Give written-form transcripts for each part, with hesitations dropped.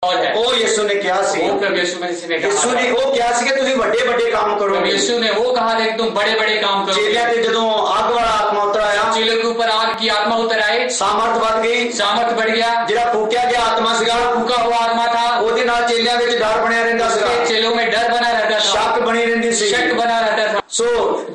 ਉਹ ਯਿਸੂ ਨੇ ਕਿਹਾ ਸੀ, वो प्रभु यीशु मसीह ने ਯਿਸੂ कहा ਨੇ ਉਹ ਕਿਹਾ ਸੀ ਕਿ ਤੁਸੀਂ ਵੱਡੇ ਵੱਡੇ ਕੰਮ प्रभु ਕਰੋਗੇ। यीशु ने वो कहा था कि तुम बड़े बड़े काम ਚੇਲਿਆਂ करोगे। ਤੇ ਜਦੋਂ ਅੱਗ ਵਾਲਾ ਆਤਮਾ ਉਤਰ ਆਇਆ, चेलों के ऊपर आग की आत्मा उतर आई, ਸਾਮਰਥ ਵੱਧ ਗਈ। सामर्थ बढ़ गया। ਜਿਹੜਾ ਫੂਕਿਆ ਗਿਆ ਆਤਮਾ ਸੀਗਾ, फूका हुआ आत्मा था, ਉਹਦੇ ਨਾਲ ਚੇਲਿਆਂ ਵਿੱਚ ਡਰ ਬਣਿਆ ਰਹਿੰਦਾ ਸੀਗਾ, चेलों में डर बना रहता था, ਸ਼ੱਕ ਬਣੀ ਰਹਿੰਦੀ ਸੀ। शक बना रहता था। ਸੋ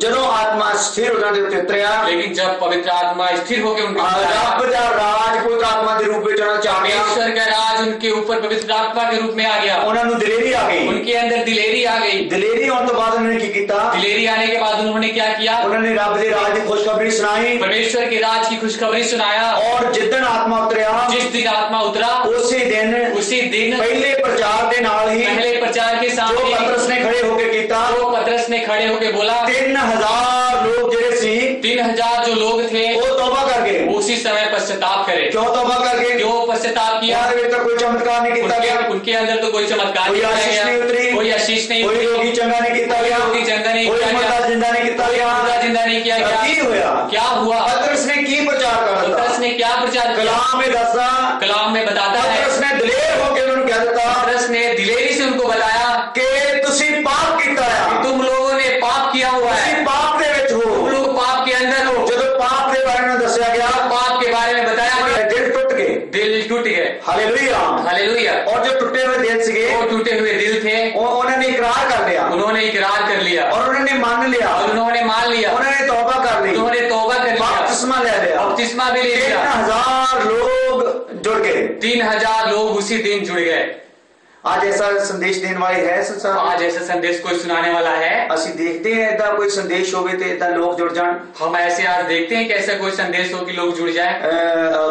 ਜਦੋਂ ਆਤਮਾ ਸਥਿਰ ਉਹਨਾਂ ਦੇ ਉੱਤੇ ਉਤਰਿਆ, लेकिन जब पवित्र आत्मा स्थिर होकर उनके ऊपर आया, ਰੱਬ ਦਾ ਰਾਜ ਪਵਿੱਤਰ ਆਤਮਾ ਦੇ ਰੂਪ ਵਿੱਚ ਉਹਨਾਂ ਚ ਆ ਗਿਆ। परमेश्वर का राज उनके ऊपर पवित्र आत्मा के रूप में आ गया। ਉਹਨਾਂ ਨੂੰ ਦਲੇਰੀ ਆ ਗਈ। उनके अंदर दिलेरी आ गई। ਦਲੇਰੀ ਆਉਣ ਤੋਂ ਬਾਅਦ ਉਹਨਾਂ ਨੇ ਕੀ ਕੀਤਾ? दिलेरी आने के बाद उन्होंने क्या किया? ਉਹਨਾਂ ਨੇ ਰੱਬ ਦੇ ਰਾਜ ਦੀ ਖੁਸ਼ਖਬਰੀ ਸੁਣਾਈ। परमेश्वर के राज की खुशखबरी सुनाया। और जिदन आत्मा उतरिया, जिस दिन आत्मा उतरा उसी दिन पहले प्रचार के नाल ही पहले प्रचार के जो सामने पतरस ने खड़े होकर कीता, जो पतरस ने खड़े होकर बोला, 3000 लोग जेड़े सी 3000 जो लोग थे वो तौबा कर गए। उसी समय पश्चाताप करे। क्यों तौबा कर गए? क्यों पश्चाताप किया? कोई चमत्कार नहीं किया गया, उनके अंदर तो कोई चमत्कार कोई आशीष नहीं उतरी, कोई आशीष नहीं, कोई रोगी चंगा नहीं किया गया, रोगी चंगा नहीं कोई किया गया, मुर्दा जिंदा नहीं किया गया, मुर्दा जिंदा नहीं किया गया। की होया? क्या हुआ? पतरस ने की प्रचार करा? पतरस ने क्या प्रचार किया? कलाम में दसदा, कलाम में बताता है, पतरस ने दिलेर होकर उन्होंने कह दिता, पतरस ने दिलेरी से उनको बताया कि तुसी पाप कीता है, तुम लोगों ने पाप किया हुआ है, तुसी पाप दे विच हो, तुम लोग पाप के अंदर हो। जब पाप के बारे में दसया गया, पाप के बारे में बताया गया, दिल टूट गए, दिल टूट गए। Hallelujah, hallelujah. और जो टूटे हुए दिल सीगे, वो टूटे हुए दिल थे, उन्होंने इकरार कर लिया, उन्होंने इकरार कर लिया और उन्होंने मान लिया, और उन्होंने मान लिया, उन्होंने तौबा कर ली, उन्होंने तौबा कर लिया, बपतिस्मा ले लिया, बपतिस्मा भी ले लिया। 3000 लोग जुड़ गए। 3000 लोग उसी दिन जुड़ गए। आज ऐसा संदेश देने वाली है संसार, आज ऐसा संदेश कोई सुनाने वाला है? ਅਸੀਂ देखते हैं ऐसा कोई संदेश होवे ते ऐसा लोग जुड़ जान। हम ऐसे आज देखते हैं कि ऐसा कोई संदेश हो कि लोग जुड़ जाए,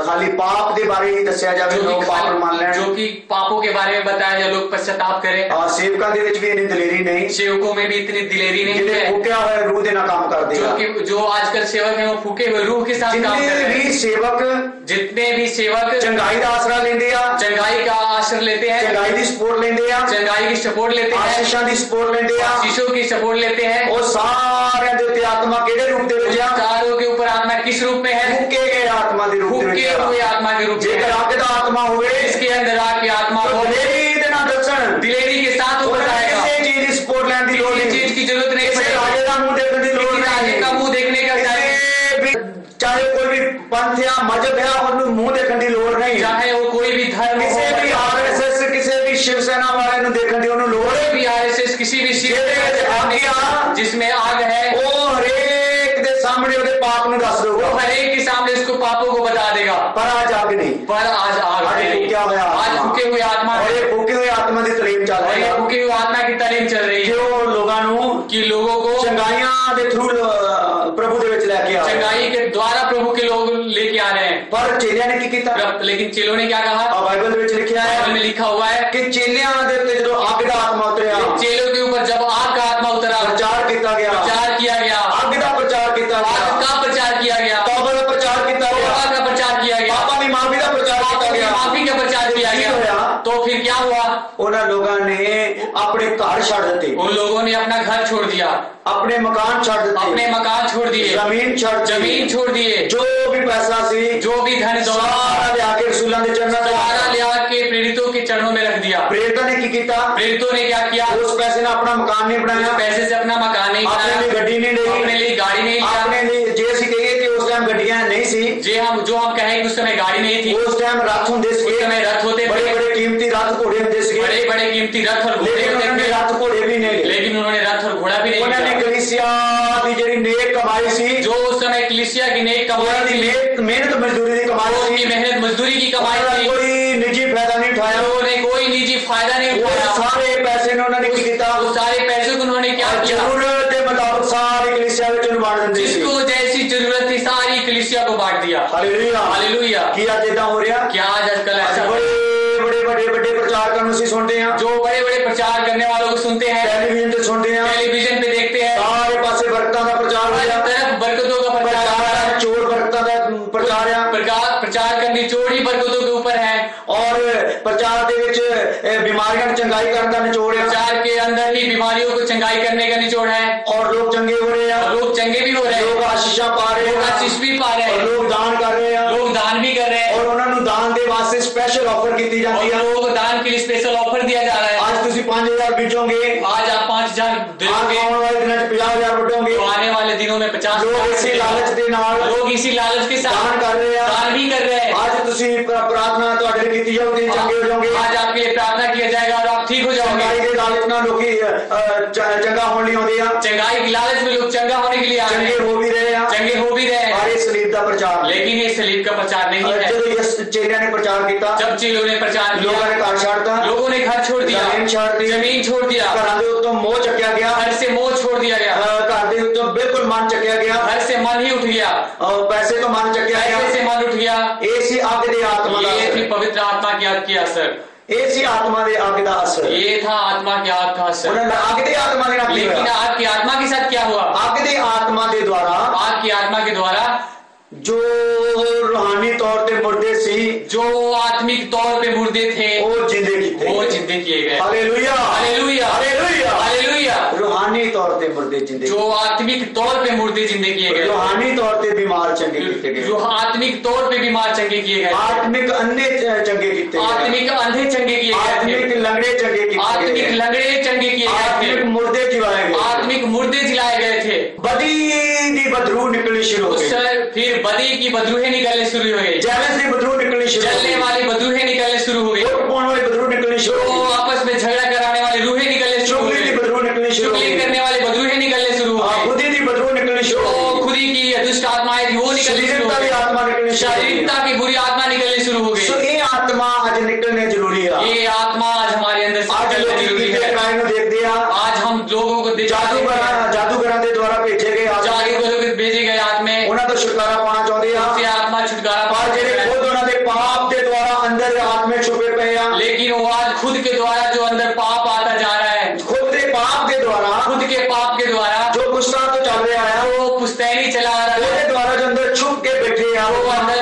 खाली पाप के बारे ही दसिया जावे, लोग पाप मान लें, जो कि पापों के बारे में बताया जाए, लोग पश्चाताप करें। और सेवकां दे विच भी इतनी दलेरी नहीं, सेवकों में भी इतनी दिलेरी नहीं जिहड़े है, फूकिया हुआ रूह दे नाल काम करदे जो आ। कि जो आजकल सेवक है वो फूके हुए रूह के साथ काम कर रहे हैं। जितने भी सेवक चंगाई का आसरा लेंदे आ, चंगाई का आश्रय लेते हैं, चंगाई की सपोर्ट लेंदे आ, चंगाई की सपोर्ट लेते हैं, आशीषां की सपोर्ट लेंदे आ, आशीषों की सपोर्ट लेते हैं, ਉਹ ਸਾਰਿਆਂ ਦੇ ਉੱਤੇ ਆਤਮਾ ਕਿਹੜੇ ਰੂਪ ਦੇ ਵਿੱਚ ਆ? चारों के ऊपर आत्मा किस रूप में है? ਫੂਕੇ ਗਏ ਆਤਮਾ ਦੇ ਰੂਪ ਦੇ फूके ਵਿੱਚ हुए ਆ। आत्मा के रूप में ਜੇਕਰ है। ਅੱਗ ਦਾ ਆਤਮਾ ਹੋਵੇ, इसके अंदर आग की आत्मा हो, ਦਲੇਰੀ ਦੇ ਨਾਲ ਦੱਸਣ, दिलेरी के साथ वो बताएगा, ਕਿਸੇ ਚੀਜ਼ ਦੀ ਸਪੋर्ट ਲੈਣ ਦੀ ਲੋੜ किसी ਨਹੀਂ, चीज की जरूरत नहीं ਕਿਸੇ पड़ेगी, ਰਾਜੇ ਦਾ ਮੂੰਹ ਦੇਖਣ ਦੀ ਲੋੜ किसी राजे का नहीं, मुंह देखने का चाहिए, ਕਿਸੇ ਵੀ ਚਾਹੇ ਕੋਈ ਵੀ ਪੰਥ ਆ ਮਜਬ ਆ, ਉਹਨੂੰ ਮੂੰਹ ਦੇਖਣ ਦੀ ਲੋੜ ਨਹੀਂ, चाहे वो कोई भी धर्म हो, ਕਿਸੇ ਵੀ ਆਰਐਸਐਸ ਕਿਸੇ ਵੀ शिव सेना वाले ਨੂੰ ਦੇਖਣ ਦੀ ਉਹਨੂੰ ਲੋੜ कोई भी आरएसएस किसी भी शिव जिसमें आग है, ਉਹ ਹਰੇਕ ਦੇ ਸਾਹਮਣੇ ਉਹਦੇ ਪਾਪ ਨੂੰ ਦੱਸ वो ਦਊਗਾ, हर एक के सामने उसको पापों को बता देगा। ਪਰ ਅੱਜ ਅੱਗ ਨਹੀਂ, पर आज आग आज है, फूका हुआ आज आत्मा। फूके हुए आत्मा और है, ये फूके हुए आत्मा की तालीम चल और रही ये है फूके हुए आत्मा की तालीम चल रही है जो लोगों ਨੂੰ कि लोगों को ਚੰਗਾਈਆਂ ਦੇ ਥਰੂ ਪ੍ਰਭੂ ਦੇ ਵਿੱਚ ਲੈ ਕੇ ਆ ਰਹੇ चंगाई के द्वारा प्रभु के लोग लेके आ रहे हैं। ਪਰ ਚੇਲਿਆਂ ਨੇ ਕੀ ਕੀਤਾ? लेकिन चेलों ने क्या कहा? ਬਾਈਬਲ ਦੇ ਵਿੱਚ ਲਿਖਿਆ बाइबल में ਹੈ लिखा हुआ है ਕਿ ਚੇਲਿਆਂ ਦੇ ਉੱਤੇ ਜਦੋਂ ਅੱਗ ਦਾ ਆਤਮਾ ਉਤਰਿਆ, चेलों के ऊपर जब आग का आत्मा उतरा, ਪ੍ਰਚਾਰ ਕੀਤਾ ਗਿਆ, प्रचार किया गया, ਅੱਗ ਦਾ ਪ੍ਰਚਾਰ ਕੀਤਾ आग ਗਿਆ, का प्रचार किया गया, ਤੌਬਾ ਦਾ ਪ੍ਰਚਾਰ ਕੀਤਾ ਗਿਆ, तौबा का प्रचार किया गया, ਪਾਪਾਂ ਦੀ ਮਾਫੀ ਦਾ ਪ੍ਰਚਾਰ ਕੀਤਾ पापों की ਗਿਆ। माफी का प्रचार किया ਕੀ गया। ਹੋਇਆ? तो फिर क्या हुआ? ਉਹਨਾਂ ਲੋਕਾਂ ਨੇ ਆਪਣੇ ਘਰ ਛੱਡ ਦਿੱਤੇ, उन लोगों ने अपना घर छोड़ दिया, ਆਪਣੇ मकान ਛੱਡ अपने ਦਿੱਤੇ, मकान छोड़ दिए, ਜ਼ਮੀਨ ਛੱਡ ਦਿੱਤੀ, जमीन छोड़ दिए, ਜੋ ਵੀ ਪੈਸਾ ਸੀ जो भी धन दौलत ਸਾਰਾ ਲਿਆ ਕੇ ਰਸੂਲਾਂ ਦੇ ਚਰਨਾਂ ਤੇ सारा ਲਾਇਆ। ले आके प्रेरितों के चरणों में रख दिया। प्रेरितों ने की किया? प्रेरितों ने क्या किया? उस पैसे ने अपना मकान नहीं बनाया, उस पैसे से अपना मकान नहीं अपने लिए बनाया, गड्डी नहीं ली, अपने लिए गाड़ी नहीं लिया। अपने लिए जे ਅਸੀਂ ਕਹੀਏ कि उस टाइम गड्डियां नहीं सी, जो हम कहें कि उस समय गाड़ी नहीं थी, उस टाइम रथ होंदे उस सी, समय रथ होते थे, बड़े बड़े कीमती रथ घोड़े होंदे सी, बड़े बड़े कीमती रथ और घोड़े लेकिन होते उन्होंने थे, रथ घोड़े भी नहीं लिए। लेकिन उन्होंने रथ और घोड़ा भी नहीं उन्होंने लिया। कलीसिया की ਜਿਹੜੀ नेक कमाई सी, जो उस समय कलीसिया की नेक कमाई ਉਹਨਾਂ थी, ਦੀ नेक मेहनत मजदूरी की कमाई उनकी सी, मेहनत मजदूरी की कमाई ਉਹਨਾਂ थी, कोई निजी फायदा नहीं उठाया, उन्होंने कोई निजी फायदा नहीं वो उठाया। सारे पैसे ने उन्होंने की किया, उस सारे पैसे को उन्होंने क्या किया? जरूरत के मुताबिक सारी कलीसिया ਵਿੱਚ ਉਹਨੂੰ ਵੰਡ ਦਿੰਦੇ ਸੀ। जिसको जैसी जरूरत थी सारी कलीसिया को बांट दिया। Hallelujah, hallelujah. ਕੀ ਅੱਜ ਇਦਾਂ ਹੋ ਰਿਹਾ? क्या आज आजकल ऐसा हो? बड़े प्रचारकों ਨੂੰ ਅਸੀਂ ਸੁਣਦੇ ਹਾਂ, जो बड़े बड़े प्रचार करने वालों को सुनते हैं, टेलीविजन ਤੇ ਸੁਣਦੇ ਹਾਂ, टेलीविजन पे देखते हैं, ਸਾਰੇ ਪਾਸੇ ਬਰਕਤਾਂ ਦਾ ਪ੍ਰਚਾਰ ਹੋ हर ਰਿਹਾ, तरफ बरकतों का प्रचार हो रहा है। ਚੋਰ ਬਰਕਤਾਂ ਦਾ ਪ੍ਰਚਾਰ ਆ, प्रचार करनी चोर ही बरकतों के ऊपर है। ਔਰ ਪ੍ਰਚਾਰ ਦੇ ਵਿੱਚ ਬਿਮਾਰੀਆਂ ਨੂੰ ਚੰਗਾਈ ਕਰਨ ਦਾ ਨਿਚੋੜ ਆ, प्रचार के अंदर ही बीमारियों को चंगाई करने का निचोड़ है, और लोग चंगे हो रहे हैं, लोग चंगे भी हो रहे लोग हैं, आशीषां पा रहे लोग हैं, आशीष भी पा रहे और हैं, लोग दान कर रहे हैं, लोग दान भी कर रहे हैं, और ਉਹਨਾਂ ਨੂੰ ਦਾਨ ਦੇ ਵਾਸਤੇ स्पेशल स्पेशल ऑफर की जाती और है। लोगों को दान के लिए स्पेशल ऑफर दिया जा रहा है। आज तुसी 5000 बीजोगे, आज आप 5000 दोगे, आने वाले दिनों में 50000 बटोगे। तो आने वाले दिनों में 50 लोग इसी लालच के नाल लोग इसी लालच के साथ दान कर रहे हैं। दान भी कर रहे हैं। आज तुसी प्रार्थना ਤੁਹਾਡੇ ਲਈ ਕੀਤੀ ਜਾਊਗੀ, ਚੰਗੇ ਹੋ ਜਾਓਗੇ। आज आपके लिए प्रार्थना किया जाएगा और आप ठीक हो जाओगे। ਚੰਗਾਈ ਦੇ ਲਾਲਚ ਨਾਲ ਲੋਕੀ ਚੰਗਾ ਹੋਣ ਲਈ ਆਉਂਦੇ ਆ, चंगाई की लालच में लोग चंगा होने के लिए आ रहे ਚੰਗੇ हैं, ਹੋ ਵੀ ਰਹੇ ਆ, चंगे हो भी रहे हैं, ਪਰ ਇਹ ਸਲੀਬ ਦਾ ਪ੍ਰਚਾਰ ਨਹੀਂ। लेकिन ये सलीब का प्रचार नहीं है। ਜਦੋਂ ਇਸ ਚੇਲਿਆਂ ਨੇ ਪ੍ਰਚਾਰ ਕੀਤਾ, जब चेलों ने प्रचार ਲੋਕਾਂ किया, ਨੇ ਘਰ ਛੱਡਤਾ, लोगों ने घर छोड़ दिया, ਜ਼ਮੀਨ ਛੱਡ ਦਿੱਤੀ, जमीन छोड़ दिया, ਘਰਾਂ ਦੇ ਉੱਤੋਂ ਮੋਹ ਚੱਕਿਆ ਗਿਆ, घर से मोह छोड़ दिया गया, ਘਰ ਦੇ ਉੱਤੋਂ ਬਿਲਕੁਲ ਮਨ ਚੱਕਿਆ ਗਿਆ, घर से मन ही उठ गया, ਪੈਸੇ ਤੋਂ ਮਨ ਚੱਕਿਆ पैसे ਗਿਆ। से मन उठ गया। ਇਹ ਸੀ ਅੱਗ ਦੇ ਆਤਮਾ ਦਾ ये थी ਅਸਰ, पवित्र आत्मा की आग की असर, ਇਹ ਸੀ ਆਤਮਾ ਦੇ ਅੱਗ ਦਾ ਅਸਰ। ये था आत्मा की आग का असर। ਉਹਨਾਂ ਦਾ ਅੱਗ ਦੇ ਆਤਮਾ ਦੇ ਨਾਲ ਕੀ लेकिन ਹੋਇਆ? आग की आत्मा के साथ क्या हुआ? ਅੱਗ ਦੇ ਆਤਮਾ ਦੇ ਦੁਆਰਾ आग की आत्मा के द्वारा ਜੋ रूहानी तौर पे मुर्दे सी, जो आत्मिक तौर पे मुर्दे थे वो जिंदे कीते वो गए। जिंदे किए गए। Hallelujah, hallelujah, hallelujah. हालेलुया। रूहानी तौर पे मुर्दे जिंदे, जो आत्मिक तौर पे मुर्दे जिंदे किए गए, रूहानी तौर पे बीमार चंगे कीते गए, जो आत्मिक तौर पे बीमार चंगे किए गए, आत्मिक अन्ने चंगे कीते गए, आत्मिक अंधे चंगे किए गए आत्मिक थे, लंगड़े चंगे कीते आत्मिक गए, लंगड़े चंगे किए गए आत्मिक थे, मुर्दे जिलाए गए, आत्मिक मुर्दे जिलाए गए थे। बदी दी बदरू निकलनी शुरू हो उस गई, समय फिर बदी की बदरूहें निकलने शुरू हो गई, जैलस दी बदरू निकलनी शुरू हो जलने गई, वाली बदरूहें निकलने शुरू हो गई, वोट पाने वाली बदरू निकलनी शुरू तो हो गई, आपस में झगड़ा कराने वाली रूहें निकलने शुरू हो चुगली दी गई, बदरू निकलनी शुरू हो चुगली गई, करने वाली बदरूहें निकलने शुरू हो गई, खुदी दी बदरू निकलनी शुरू हो तो गई, खुदी की दुष्ट आत्माएं थी वो निकलनी शुरू हो शरीरता की गई, आत्मा निकलनी शुरू हो गई। शारीरिकता की बुरी आत्मा निकलनी शुरू हो सो गई। ये आत्मा आज निकलने जरूरी है। ये आत्मा आज हमारे अंदर से आज लोग निकलनी जरूरी है। क्राइम देखते हैं, आज हम लोगों को जादूगਰਾਂ ਦੇ ਦੁਆਰਾ ਭੇਜੇ ਗਏ ਆਤਮਾ, जादूगरों के भेजे गए आत्मे ਉਹਨਾਂ ਤੋਂ ਛੁਟਕਾਰਾ ਪਾਉਣਾ ਚਾਹੁੰਦੇ ਆ, से आत्मा छुटकारा ਪਰ पाते ਜਿਹੜੇ हैं। ਖੁਦ ਉਹਨਾਂ ਦੇ ਪਾਪ ਦੇ ਦੁਆਰਾ ਅੰਦਰ ਆਤਮੇ ਛੁਪੇ ਪਏ ਆ, लेकिन वो आज खुद के द्वारा जो अंदर पाप आता जा रहा है, ਖੁਦ ਦੇ ਪਾਪ ਦੇ ਦੁਆਰਾ खुद के पाप के द्वारा ਜੋ गुस्सा तो चल रहा है, वो पुश्तैनी चला आ रहा है, ਉਹਦੇ ਦੁਆਰਾ ਜੋ ਅੰਦਰ ਛੁਪ ਕੇ ਬੈਠੇ ਆ, वो अंदर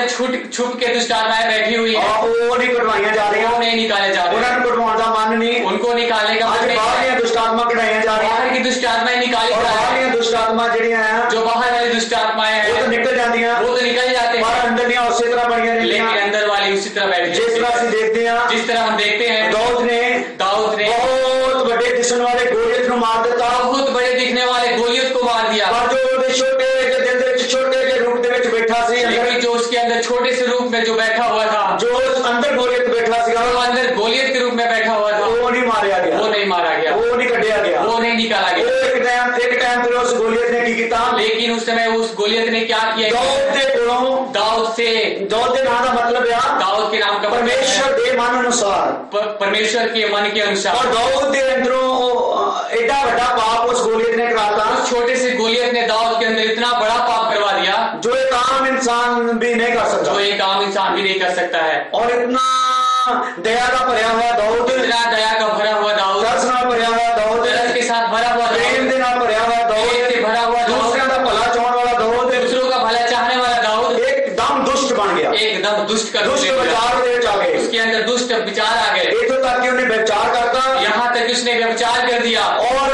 छुप के दुष्ट आत्माएं बैठी हुई है, ਉਹ ਨਹੀਂ ਕਢਵਾਈਆਂ ਜਾ ਰਹੀਆਂ, वो नहीं निकाले जा ਉਹਨਾਂ रहे, ਨੂੰ ਕਢਵਾਉਣ ਦਾ ਮਨ ਨਹੀਂ। उनको निकालने का मन ਅੱਜ नहीं ਬਾਹਰ है। ਦੀਆਂ ਦੁਸ਼ਟ ਆਤਮਾ ਕਢਾਈਆਂ ਜਾ ਰਹੀਆਂ, बाहर की दुष्ट आत्माएं निकाली ਔਰ जा ਬਾਹਰ रही ਦੀਆਂ हैं, ਦੁਸ਼ਟ ਆਤਮਾ ਜਿਹੜੀਆਂ ਆ जो बाहर वाली दुष्ट आत्माएं ਉਹ ਤਾਂ हैं ਨਿਕਲ ਜਾਂਦੀਆਂ, वो तो निकल जाते ਪਰ हैं, ਅੰਦਰ ਦੀਆਂ ਉਸੇ ਤਰ੍ਹਾਂ ਬਣੀਆਂ लेकिन ਰਹਿੰਦੀਆਂ। अंदर वाली उसी तरह बैठी जिस रहती तरह है। ਅਸੀਂ ਦੇਖਦੇ ਹਾਂ, जिस तरह हम देखते हैं दाऊद ने दाऊद ने ਬਹੁਤ ਵੱਡੇ ਦਿਸਣ ਵਾਲੇ ਗੋਲੀਅਤ ਨੂੰ ਮਾਰ ਦਿੱਤਾ, बहुत बड़े दिखने वाले गोलियत को मार दिया, ਪਰ ਜੋ ਉਹਦੇ ਛੋਟੇ ਜਿਹੇ ਦਿਲ ਦੇ ਵਿੱਚ ਛੋਟੇ ਜਿਹੇ ਰੂਪ ਦੇ ਵਿੱਚ ਬੈਠਾ ਸੀ, लेकिन जो उसके अंदर छोटे से रूप में जो बैठा हुआ था, ਜੋ ਅੰਦਰ ਗੋਲੀਅਤ ਬੈਠਾ ਸੀਗਾ, जो अंदर गोलियत के रूप में बैठा हुआ था, ਉਹ ਨਹੀਂ ਮਾਰਿਆ ਗਿਆ, वो नहीं मारा गया, ਉਹ ਨਹੀਂ ਕੱਢਿਆ ਗਿਆ। वो नहीं निकाला ਉਹ गया। ਇੱਕ ਟਾਈਮ ਤੇ ਉਸ ਗੋਲੀਅਤ ਨੇ ਕੀ ਕੀਤਾ, लेकिन उस समय उस गोलियत ने क्या किया? दाऊद ਦੇ ਕੋਲੋਂ, दाऊद से, दाऊद ਦੇ ਨਾਂ ਦਾ ਮਤਲਬ ਆ दाऊद के नाम का मतलब है ਪਰਮੇਸ਼ਰ ਦੇ ਮਨ ਅਨੁਸਾਰ, परमेश्वर के मन के ਔਰ अनुसार। दाऊद ਦੇ ਅੰਦਰੋਂ ਐਡਾ ਵੱਡਾ ਪਾਪ ਉਸ ਗੋਲੀਅਤ ਨੇ ਕਰਾਤਾ, उस छोटे से गोलियत ने दाऊद के अंदर इतना बड़ा पाप करवा दिया जो एक आम इंसान भी नहीं कर सकता, जो एक आम इंसान भी नहीं कर सकता है। और इतना दया का भरा हुआ दाऊद, इतना दया का भरा हुआ दाऊद, दर्श ਨਾਲ ਭਰਿਆ ਹੋਇਆ दाऊद, दर्द के साथ भरा हुआ प्रेम दाऊद, ਦੇ ਨਾਲ ਭਰਿਆ ਹੋਇਆ प्रेम दाऊद, से भरा हुआ दाऊद, दूसरों का भला चाहने वाला दाऊद दूसरों का भला चाहने वाला दाऊद एकदम दुष्ट बन गया, एकदम दुष्ट का दुष्ट रूप ले लिया। विचार ਦੇ ਵਿੱਚ ਆ गए, उसके अंदर दुष्ट विचार आ गए, इथों तक कि उन्हें व्यभिचार करता, यहाँ तक कि उसने व्यभिचार कर दिया और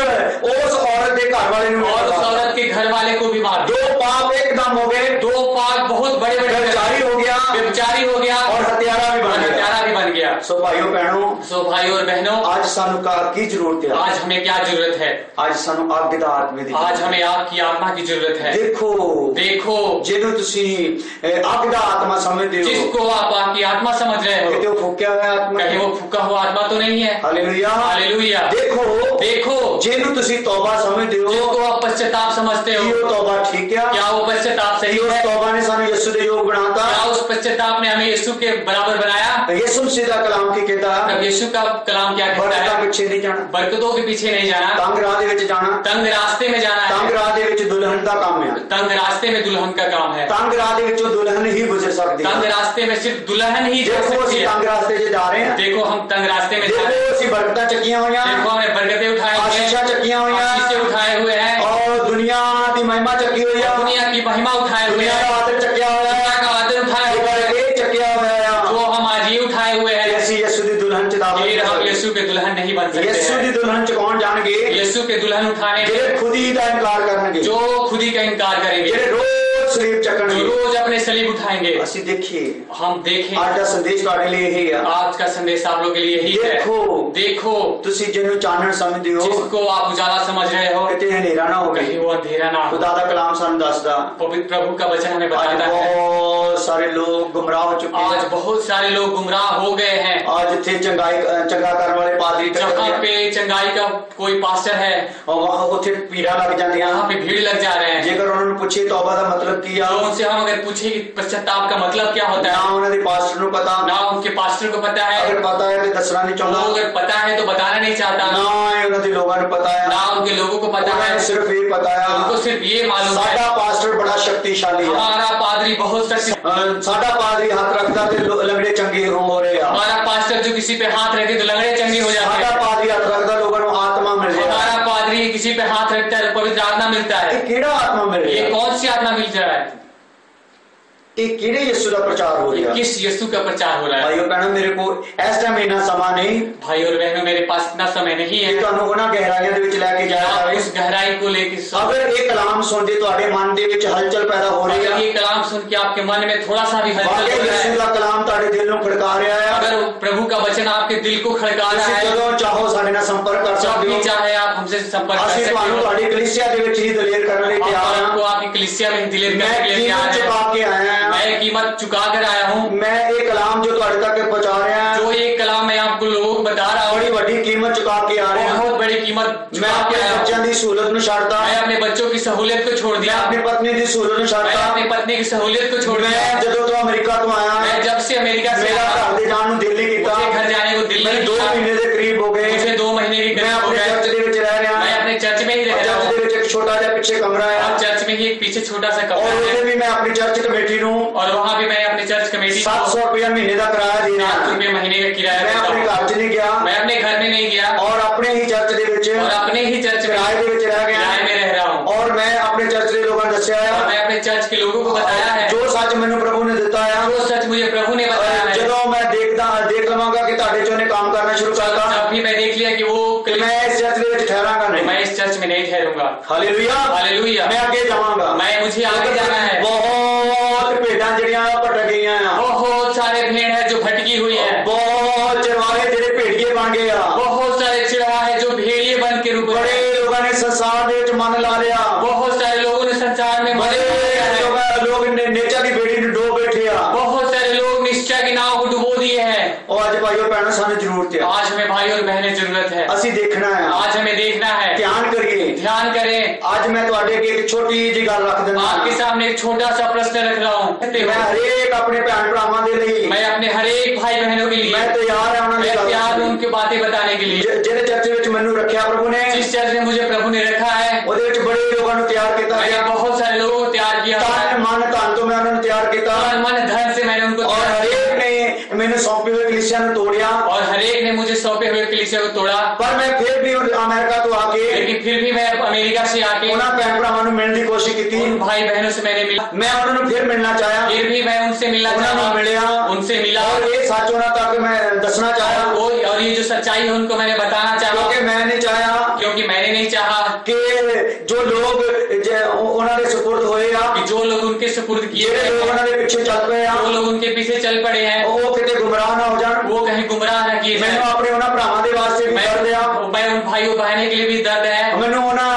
उस औरत के घर वाले ने और उस औरत के घर वाले को भी मार दिया। दो पाप एकदम हो गए, दो पाप बहुत बड़े बड़े व्यभिचारी हो गया व्यभिचारी हो गया और हत्यारा भी और बन गया। हत्यारा भी बन गया। सो भाइयों बहनों, सो भाइयों और बहनों, आज सानू का की जरूरत है, आज हमें क्या जरूरत है? आज सानू आग दा आत्मे दी, आज हमें आपकी आत्मा की जरूरत है। देखो देखो, ਜਿਹਨੂੰ ਤੁਸੀਂ ਅੱਗ ਦਾ ਆਤਮਾ ਸਮਝਦੇ ਹੋ, जिसको आप आपकी आत्मा समझ रहे ਕਿਤੇ हो, ਉਹ ਫੂਕਿਆ ਹੋਇਆ ਆਤਮਾ कहीं वो फूका हुआ आत्मा तो नहीं है? ਹਾਲੇਲੂਇਆ। हालेलुया। ਦੇਖੋ देखो, ਜਿਹਨੂੰ ਤੁਸੀਂ ਤੌਬਾ ਸਮਝਦੇ ਹੋ, जिसको आप पश्चाताप समझते ਕੀ हो, ਉਹ ਤੌਬਾ ਠੀਕ ਆ? क्या वो पश्चाताप ਕੀ सही ਉਸ है? तौबा ने सानू यीशु दे योग बनाता? क्या उस पश्चाताप ने हमें यीशु के बराबर बनाया? यीशु मसीह दा कलाम की कहता तब यीशु का कलाम क्या कहता बरकतां है? पिछे नहीं जाना, बरकतों के पीछे नहीं जाना, तंग राह दे विच जाना, तंग रास्ते में जाना तंग है। राह दे विच दुल्हन दा काम है, तंग रास्ते में दुल्हन का काम है। तंग राह दे विचों दुल्हन ही गुजर सकती तंग है। रास्ते में सिर्फ दुल्हन ही जा देखो सकती ਅਸੀਂ है। तंग रास्ते 'ਚ जा रहे हैं, देखो हम तंग रास्ते में जा रहे हैं। देखो ਅਸੀਂ बरकतां ਚੱਕੀਆਂ ਹੋਈਆਂ, देखो हमने बरकतें उठाए हुए आशीषां हैं, ਚੱਕੀਆਂ ਹੋਈਆਂ, आशीषें उठाए हुए हैं, और दुनिया दी महिमा ਚੱਕੀ ਹੋਈ ਆ, दुनिया की महिमा उठाए हुए दुनिया हैं, ਦਾ आदर ਚੱਕਿਆ ਹੋਇਆ दुनिया ਹੈ, का आदर उठाए हुए हैं, ਇਹ ਚੱਕਿਆ ਹੋਇਆ ਆ, जो हम आज ये उठाए हुए ਕਿ हैं। ਅਸੀਂ ਯਿਸੂ ਦੀ ਦੁल्हन 'ਚ ਦਾਖਲ फिर हम ਹੋਵਾਂਗੇ। यीशु के दुल्हन नहीं बन सकते ਯਿਸੂ ਦੀ हैं। ਦੁल्हन 'ਚ ਕੌਣ ਜਾਣਗੇ? यीशु के दुल्हन उठाने ਜਿਹੜੇ में ਖੁਦ ਹੀ ਦਾ ਇਨਕਾਰ ਕਰਨਗੇ, जो खुद ही का इनकार करेंगे, ਜਿਹੜੇ ਰੋਜ਼ रोज सलीब जो चकणगे रोज अपने सलीब उठाएंगे। ਅਸੀਂ देखिए हम देखें आज का संदेश ਤੁਹਾਡੇ ਲਈ ਇਹੀ ਹੈ। आज का संदेश आप लोगों के लिए यही है। देखो ਤੁਸੀਂ ਜਿਹਨੂੰ ਚਾਨਣ ਸਮਝਦੇ ਹੋ जिसको आप उजाला समझ रहे हो ਕਿਤੇ ਹਨੇਰਾ ਨਾ ਹੋਵੇ। कहीं वो अंधेरा ना हो। खुदा ਦਾ ਕਲਾਮ ਸਾਨੂੰ ਦੱਸਦਾ पवित्र प्रभु का वचन हमें आज बताता है बहुत सारे लोग गुमराह हो चुके आज हैं। बहुत सारे लोग गुमराह हो गए हैं। आज थे चंगा करने वाले पादरी जहाँ पे चंगाई का कोई पास्टर है और वहां उथे भीड़ा लग जाती वहाँ पे भीड़ लग जा रहे हैं। जेकर उन्होंने पूछे तौबा का मतलब किया तो उनसे हम अगर पूछे कि पश्चाताप का मतलब क्या होता ना है उन्होंने पास्टर को पता ना उनके पास्टर को पता है। अगर पता है तो दसना नहीं वो चाहता अगर पता है तो बताना नहीं चाहता ना उन्होंने लोगों ने पता है ना उनके लोगों को पता है। सिर्फ ये पता है उनको सिर्फ ये मालूम है साडा पास्टर बड़ा शक्तिशाली है हमारा पादरी बहुत शक्तिशाली साडा पादरी हाथ रखता तो लंगड़े चंगे हो रहे हैं। हमारा पास्टर जो किसी पे हाथ रखे तो लंगड़े चंगे हो जाते साडा हैं। पादरी हाथ रखता लोगों को आत्मा मिल जाए। हमारा पादरी किसी पे हाथ रखता है तो पवित्र आत्मा मिलता है। ये केड़ा आत्मा मिल रहा ये है? कौन सी आत्मा मिल रहा है? ये केड़े यीशु का प्रचार हो रहा है? किस यीशु का प्रचार हो रहा है? भाइयों बहनों मेरे को इस टाइम इतना समा नहीं भाई और बहनों मेरे पास इतना समय नहीं है कि ਤੁਹਾਨੂੰ ਉਹਨਾਂ ਗਹਿਰਾਈਆਂ ਦੇ ਵਿੱਚ ਲੈ ਕੇ ਜਾਇਆ आप ਜਾਵੇ। उस गहराई को लेकर अगर ये कलाम सुनते ਤੁਹਾਡੇ ਮਨ ਦੇ ਵਿੱਚ ਹਲਚਲ ਪੈਦਾ ਹੋ ਰਹੀ अगर है ये कलाम सुन के आपके मन में थोड़ा सा भी हलचल वाकई हो रहा यीशु है ਦਾ ਕਲਾਮ ਤੁਹਾਡੇ ਦਿਲ ਨੂੰ ਖੜਕਾ ਰਿਹਾ ਹੈ अगर प्रभु का वचन आपके दिल को खड़का रहा ਤੁਸੀਂ है ਜਦੋਂ ਚਾਹੋ ਸਾਡੇ ਨਾਲ ਸੰਪਰਕ ਕਰ जब ਸਕਦੇ भी ਹੋ। चाहे आप हमसे संपर्क कर ਅਸੀਂ सकते ਤੁਹਾਨੂੰ हो। ਤੁਹਾਡੀ ਕਲੀਸਿਆ ਦੇ ਵਿੱਚ ਹੀ ਦਲੇਰ ਕਰਨ ਲਈ हम ਤਿਆਰ आपको ਹਾਂ। आपकी कलीसिया में ही दिलेर मैं करने के लिए कीमत तैयार चुका है। के आया ਹਾਂ। मैं कीमत चुका कर आया हूँ। मैं ये कलाम जो ਤੁਹਾਡੇ तक पहुंचा रहा है जो ये कलाम मैं आपको लोगों को बता रहा बड़ी हूँ ਵੱਡੀ कीमत चुका के आ रहे हैं। बहुत बड़ी कीमत मैं चुका अपने के आया हूँ। बच्चों की सहूलत ਨੂੰ ਛੱਡਦਾ मैं अपने बच्चों की सहूलियत को छोड़ मैं दिया। अपनी पत्नी की सहूलत ਨੂੰ मैं ਛੱਡਦਾ अपनी पत्नी की सहूलियत को छोड़ दिया। मैं ਜਦੋਂ ਤੋਂ ਅਮਰੀਕਾ ਤੋਂ ਆਇਆ मैं जब से अमेरिका से मेरा आया घर ਦੇ ਜਾਣ ਨੂੰ ਦਿਲ ਨਹੀਂ ਕੀਤਾ। मुझे घर जाने को दिल मैं नहीं 2 किया। ਮਹੀਨੇ ਦੇ ਕਰੀਬ ਹੋ गए। मुझे 2 महीने भी मैं करीब हो अपने चर्च गए। ਦੇ ਵਿੱਚ ਰਹਿ ਰਿਹਾ मैं अपने चर्च में ही रह रहा चर्च हूँ ਦੇ ਵਿੱਚ ਇੱਕ ਛੋਟਾ ਜਿਹਾ ਪਿੱਛੇ ਕਮਰਾ ਹੈ और चर्च में ही एक पीछे छोटा सा और कमरा ਉੱਥੇ है ਵੀ मैं अपनी चर्च कमेटी ਨੂੰ और वहाँ भी मैं अपने चर्च कमेटी को 700 रुपया महीने का किराया दे रहा 7 हूं। रुपये महीने का किराया मैं देता अपने हूँ। घर च नहीं गया मैं अपने घर में नहीं गया और अपने ही चर्च ਦੇ ਵਿੱਚ और अपने ही चर्च में किराए ਦੇ ਵਿੱਚ ਰਹਿ ਗਿਆ किराए में रह रहा हूँ और मैं अपने चर्च ਦੇ ਲੋਕਾਂ ਨੂੰ ਦੱਸਿਆ और ਹੈ मैं अपने चर्च के लोगों को बताया है ਜੋ ਸੱਚ ਮੈਨੂੰ ਪ੍ਰਭੂ ਨੇ ਦਿੱਤਾ ਹੈ जो सच मुझे प्रभु ने बताया है। ਜਦੋਂ ਮੈਂ ਦੇਖ ਲਵਾਂਗਾ ਕਿ ਤੁਹਾਡੇ ਚੋਂ ਨੇ ਕੰਮ ਕਰਨਾ ਸ਼ੁਰੂ ਕਰਤਾ जब भी मैं देख लिया कि वो ਕਿ ਮੈਂ ਇਸ ਚਰਚ ਦੇ ਵਿੱਚ ਠਹਿਰਾਂਗਾ ਨਹੀਂ। मैं इस चर्च में नहीं ठहरूंगा। Hallelujah hallelujah. मैं आगे जाऊंगा। मैं मुझे आगे जाना है। बहुत भेड़ां ਜਿਹੜੀਆਂ ਭਟਕ ਗਈਆਂ ਆ बहुत सारे भेड़ है जो भटकी हुई है। बहुत ਚਰਵਾਹੇ ਜਿਹੜੇ ਭੇੜੀਏ ਬਣ ਗਏ ਆ बहुत सारे चिड़वाहे जो भेड़िए बन के रूप बड़े लोगों ने संसार ਦੇ ਵਿੱਚ ਮਨ ਲਾ ਲਿਆ बहुत सारे लोगों ने संसार में बड़े लोग नेचा की बेड़ी ਨੂੰ डो बैठे आ बहुत सारे लोग निश्चय की नाव को डुबो दिए हैं। और ਅੱਜ ਭਾਈਓ ਭੈਣੋ ਸਾਨੂੰ ਜ਼ਰੂਰਤ ਹੈ आज हमें भाई और बहनें जरूरत है। ਅਸੀਂ ਦੇਖਣਾ ਹੈ आज हमें देखना है। ਧਿਆਨ ਕਰੀਏ ध्यान करें। ਅੱਜ ਮੈਂ ਤੁਹਾਡੇ ਅੱਗੇ ਇੱਕ ਛੋਟੀ ਜਿਹੀ ਗੱਲ ਰੱਖ ਦਿੰਦਾ आपके सामने एक छोटा सा प्रश्न रख रहा हूँ। ਮੈਂ ਹਰੇਕ ਆਪਣੇ ਭੈਣ ਭਰਾਵਾਂ ਦੇ ਲਈ मैं अपने हर एक भाई बहनों के लिए ਮੈਂ ਤਿਆਰ ਹਾਂ ਉਹਨਾਂ मैं ਦੀ ਗੱਲ तैयार हूँ ਸੁਣਨ उनकी बातें बताने के लिए। ਜਿਹੜੇ ਚਰਚ ਵਿੱਚ ਮੈਨੂੰ ਰੱਖਿਆ ਪ੍ਰਭੂ ਨੇ जिस चर्च में मुझे प्रभु ने रखा है ਉਹਦੇ ਵਿੱਚ ਬੜੇ ਲੋਕਾਂ ਨੂੰ ਤਿਆਰ ਕੀਤਾ मैंने ਗਿਆ बहुत सारे लोगों को तैयार किया है। ਤਨ ਮਨ ਧਨ ਤੋਂ ਮੈਂ ਉਹਨਾਂ ਨੂੰ ਤਿਆਰ ਕੀਤਾ तन मन धन से मैंने उनको और तैयार किया हरेक ने ਮੈਨੂੰ ਸੌਂਪੇ ਹੋਏ ਕਲੀਸਿਆ ਨੂੰ ਤੋੜਿਆ और हर एक ने मुझे सौंपे हुए कलीसिया को तोड़ा। ਪਰ ਮੈਂ ਫਿਰ ਵੀ ਅਮਰੀਕਾ ਤੋਂ ਆ ਕੇ लेकिन फिर भी मैं अमेरिका से आके ਉਹਨਾਂ ਭੈਣ ਭਰਾਵਾਂ ਨੂੰ ਮਿਲਣ ਦੀ ਕੋਸ਼ਿਸ਼ ਕੀਤੀ उन भाई बहनों से मैंने मिला। मैं ਉਹਨਾਂ ਨੂੰ ਫਿਰ ਮਿਲਣਾ ਚਾਹਿਆ फिर भी मैं उनसे मिलना ਉਹਨਾਂ ਨੂੰ चाहा ਮਿਲਿਆ उनसे मिला और ये सच होना तक मैं दसना चाहा और ये जो सच्चाई है उनको मैंने बताना चाहा क्योंकि मैं नहीं चाहा क्योंकि मैंने नहीं चाहा कि जो लोग ਉਹਨਾਂ ਦੇ सुपुर्द होए आ कि जो लोग उनके सुपुर्द किए ਜਿਹੜੇ गए लोग ਉਹਨਾਂ ਦੇ ਪਿੱਛੇ ਚੱਲ ਪਏ ਆ जो लोग उनके पीछे चल पड़े हैं ਉਹ ਕਿਤੇ ਗੁੰਮਰਾਹ ਨਾ ਹੋ ਜਾਣ वो कहीं गुमराह न किए जाएं। ਮੈਨੂੰ ਆਪਣੇ ਉਹਨਾਂ ਭਰਾਵਾਂ ਦੇ ਵਾਸਤੇ ਵੀ ਦਰਦ ਆ मैं उन भाइयों बहनों के लिए भी दर्द है ਮੈਨੂੰ ਉਹਨਾਂ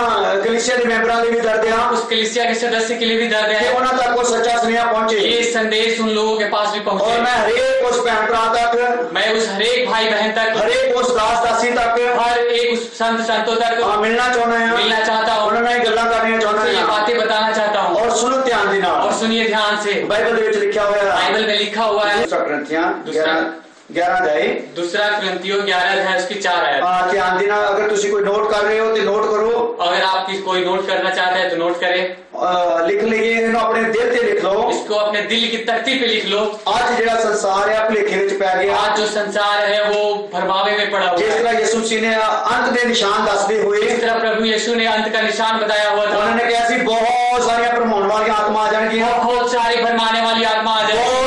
ਕਲੀਸਿਆ ਦੇ ਮੈਂਬਰਾਂ ਲਈ ਵੀ ਦਰਦ ਆ उस कलीसिया के सदस्य के लिए भी दर्द कि है ਉਹਨਾਂ ਤੱਕ ਉਹ ਸੱਚਾ ਸੁਨੇਹਾ ਪਹੁੰਚੇ ये संदेश उन लोगों के पास भी और पहुंचे। मैं हरेक उस भैन भरा तक मैं उस हरेक भाई बहन तक हरेक उस दास दासी तक हर एक उस संतों तक मिलना चाहना है मिलना चाहता हूँ। ਉਹਨਾਂ ਨਾਲ ਗੱਲਾਂ ਕਰਨੀਆਂ ਚਾਹੁੰਦਾ उनसे ये ਹਾਂ बातें बताना चाहता हूँ और सुनो ध्यान ਦੇ ਨਾਲ और सुनिए ध्यान से। ਬਾਈਬਲ ਦੇ ਵਿੱਚ ਲਿਖਿਆ ਹੋਇਆ ਹੈ बाइबल में लिखा हुआ है दूसरा ग्रंथियां दूसरा 11 अध्याय दूसरा कुरिन्थियों 11 है उसकी 4 आयत। ध्यान देना अगर तुसी कोई नोट कर रहे हो तो नोट करो अगर आप कोई नोट करना चाहते हैं तो नोट करें। लिख ਲਈਏ ਇਹਨੂੰ ਆਪਣੇ ਦਿਲ ਤੇ ਲਿਖ ਲਓ इसको अपने दिल की तख्ती पे लिख लो। ਅੱਜ ਜਿਹੜਾ ਸੰਸਾਰ ਹੈ ਭੁਲੇਖੇ ਵਿੱਚ ਪੈ ਗਿਆ आज जो संसार है वो भरमावे में पड़ा हुआ ਜਿਸ है। ਤਰ੍ਹਾਂ ਯਿਸੂ ਮਸੀਹ ਨੇ ਅੰਤ ਦੇ ਨਿਸ਼ਾਨ ਦੱਸਦੇ ਹੋਏ इस तरह प्रभु यीशु ने अंत का निशान बताया हुआ था। ਉਹਨਾਂ ਨੇ ਕਿਹਾ ਸੀ ਬਹੁਤ ਸਾਰੀਆਂ ਭਰਮਾਉਣ ਵਾਲੀਆਂ ਆਤਮਾ ਆ ਜਾਣਗੀਆਂ बहुत सारी भरमाने वाली आत्मा आ जाएगी।